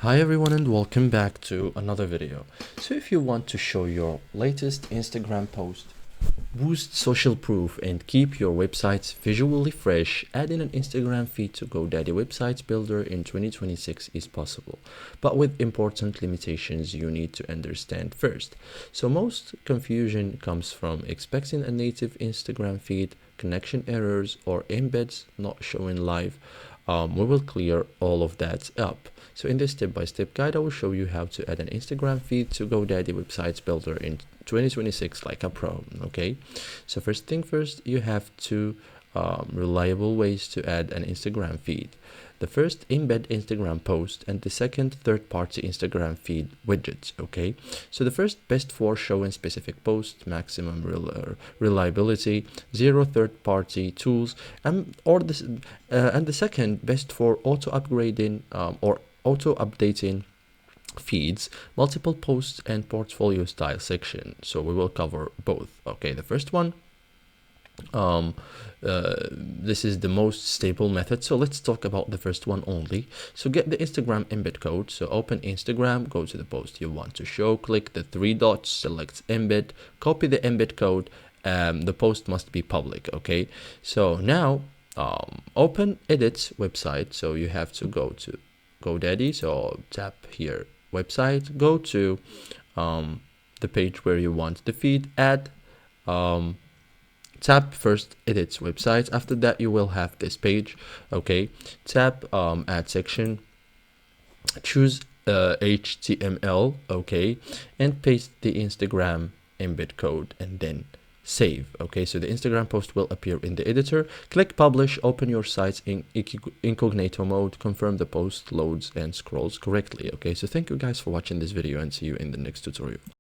Hi everyone and welcome back to another video. So if you want to show your latest Instagram post, boost social proof and keep your websites visually fresh, adding an Instagram feed to GoDaddy Websites Builder in 2026 is possible, but with important limitations you need to understand first. So most confusion comes from expecting a native Instagram feed, connection errors, or embeds not showing live. We will clear all of that up. So in this step-by-step guide, I will show you how to add an Instagram feed to GoDaddy Websites Builder in 2026 like a pro. Okay, so first thing first, you have two reliable ways to add an Instagram feed. The first, embed Instagram post, and the second, third-party Instagram feed widgets. Okay, so the first, best for showing specific posts, maximum reliability, zero third-party tools, and the second, best for auto upgrading or auto updating feeds, multiple posts, and portfolio style section. So we will cover both. Okay, the first one, this is the most stable method, so let's talk about the first one only. So get the Instagram embed code. So open Instagram, go to the post you want to show, click the three dots, select embed, copy the embed code. The post must be public. Okay, so now open edit website. So you have to go to GoDaddy, so tap here website, go to the page where you want the feed, add, tap first edit website. After that you will have this page. Okay, tap add section, choose HTML, okay, and paste the Instagram embed code and then save. Okay, so the Instagram post will appear in the editor. Click publish, open your site in incognito mode, confirm the post loads and scrolls correctly. Okay, so thank you guys for watching this video and see you in the next tutorial.